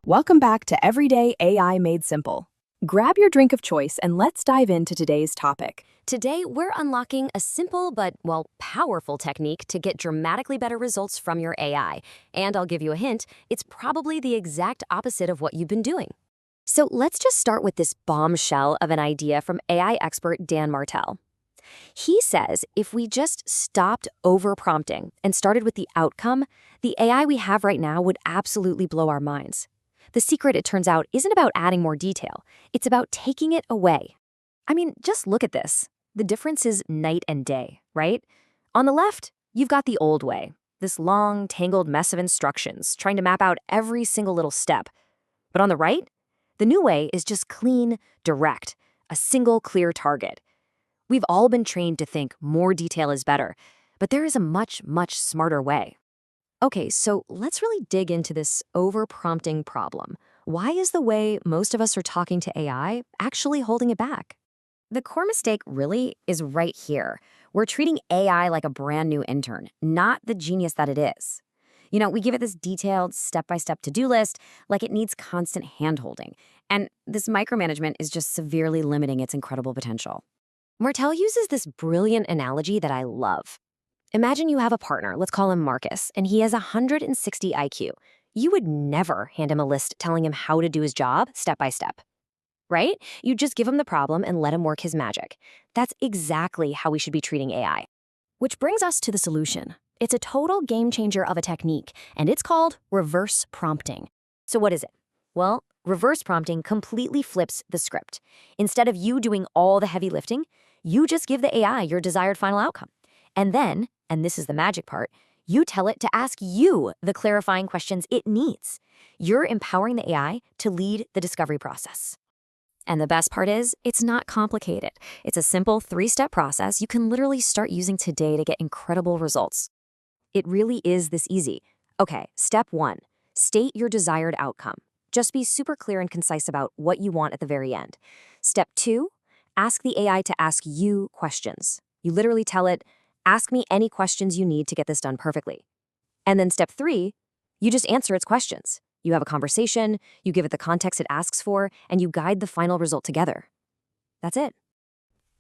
Welcome back to Everyday AI Made Simple. Grab your drink of choice and let's dive into today's topic. Today, we're unlocking a simple but, powerful technique to get dramatically better results from your AI. And I'll give you a hint, it's probably the exact opposite of what you've been doing. So let's just start with this bombshell of an idea from AI expert Dan Martell. He says if we just stopped overprompting and started with the outcome, the AI we have right now would absolutely blow our minds. The secret, it turns out, isn't about adding more detail. It's about taking it away. I mean, just look at this. The difference is night and day, right? On the left, you've got the old way, this long, tangled mess of instructions trying to map out every single little step. But on the right, the new way is just clean, direct, a single clear target. We've all been trained to think more detail is better, but there is a much, much smarter way. Okay, so let's really dig into this overprompting problem. Why is the way most of us are talking to AI actually holding it back? The core mistake really is right here. We're treating AI like a brand new intern, not the genius that it is. We give it this detailed step-by-step to-do list like it needs constant hand-holding. And this micromanagement is just severely limiting its incredible potential. Martell uses this brilliant analogy that I love. Imagine you have a partner, let's call him Marcus, and he has 160 IQ. You would never hand him a list telling him how to do his job step by step, right? You just give him the problem and let him work his magic. That's exactly how we should be treating AI. Which brings us to the solution. It's a total game changer of a technique, and it's called reverse prompting. So what is it? Well, reverse prompting completely flips the script. Instead of you doing all the heavy lifting, you just give the AI your desired final outcome. And then, and this is the magic part, you tell it to ask you the clarifying questions it needs. You're empowering the AI to lead the discovery process. And the best part is, it's not complicated. It's a simple 3-step process you can literally start using today to get incredible results. It really is this easy. Okay, step 1, state your desired outcome. Just be super clear and concise about what you want at the very end. Step 2, ask the AI to ask you questions. You literally tell it, ask me any questions you need to get this done perfectly. And then step 3, you just answer its questions. You have a conversation, you give it the context it asks for, and you guide the final result together. That's it.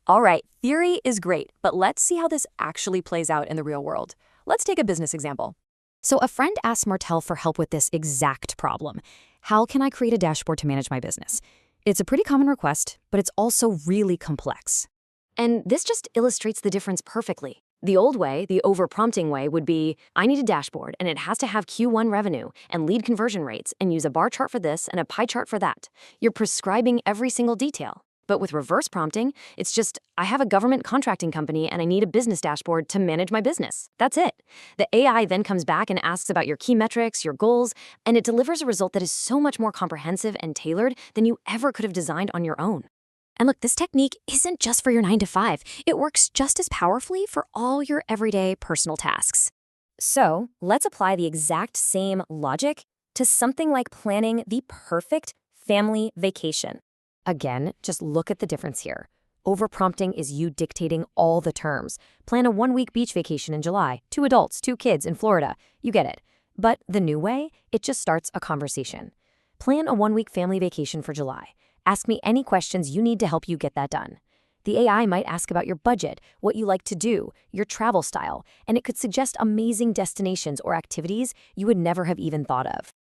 All right, theory is great, but let's see how this actually plays out in the real world. Let's take a business example. So a friend asked Martell for help with this exact problem. How can I create a dashboard to manage my business? It's a pretty common request, but it's also really complex. And this just illustrates the difference perfectly. The old way, the overprompting way, would be, I need a dashboard, and it has to have Q1 revenue and lead conversion rates and use a bar chart for this and a pie chart for that. You're prescribing every single detail. But with reverse prompting, it's just, I have a government contracting company and I need a business dashboard to manage my business. That's it. The AI then comes back and asks about your key metrics, your goals, and it delivers a result that is so much more comprehensive and tailored than you ever could have designed on your own. And look, this technique isn't just for your 9-to-5. It works just as powerfully for all your everyday personal tasks. So let's apply the exact same logic to something like planning the perfect family vacation. Again, just look at the difference here. Overprompting is you dictating all the terms. Plan a 1-week beach vacation in July, 2 adults, 2 kids in Florida. You get it. But the new way, it just starts a conversation. Plan a 1-week family vacation for July. Ask me any questions you need to help you get that done. The AI might ask about your budget, what you like to do, your travel style, and it could suggest amazing destinations or activities you would never have even thought of.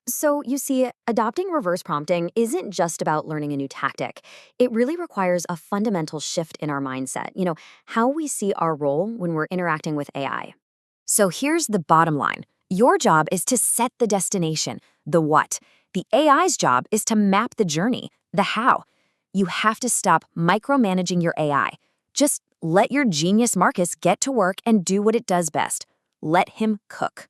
So you see, adopting reverse prompting isn't just about learning a new tactic. It really requires a fundamental shift in our mindset, how we see our role when we're interacting with AI. So here's the bottom line. Your job is to set the destination, the what. The AI's job is to map the journey, the how. You have to stop micromanaging your AI. Just let your genius Marcus get to work and do what it does best. Let him cook.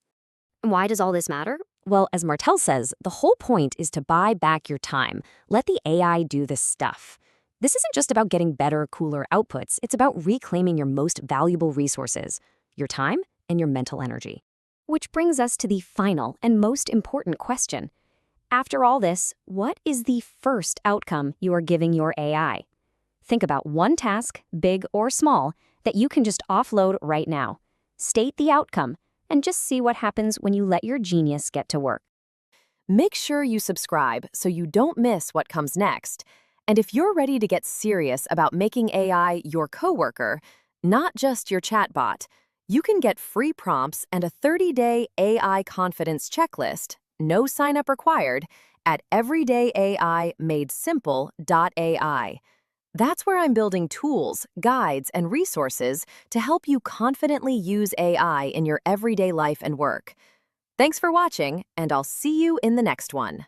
Why does all this matter? Well, as Martell says, the whole point is to buy back your time. Let the AI do the stuff. This isn't just about getting better, cooler outputs. It's about reclaiming your most valuable resources, your time and your mental energy. Which brings us to the final and most important question. After all this, what is the first outcome you are giving your AI? Think about one task, big or small, that you can just offload right now. State the outcome, and just see what happens when you let your genius get to work. Make sure you subscribe so you don't miss what comes next. And if you're ready to get serious about making AI your coworker, not just your chatbot, you can get free prompts and a 30-day AI confidence checklist, no sign-up required, at everydayaimadesimple.ai. That's where I'm building tools, guides, and resources to help you confidently use AI in your everyday life and work. Thanks for watching, and I'll see you in the next one.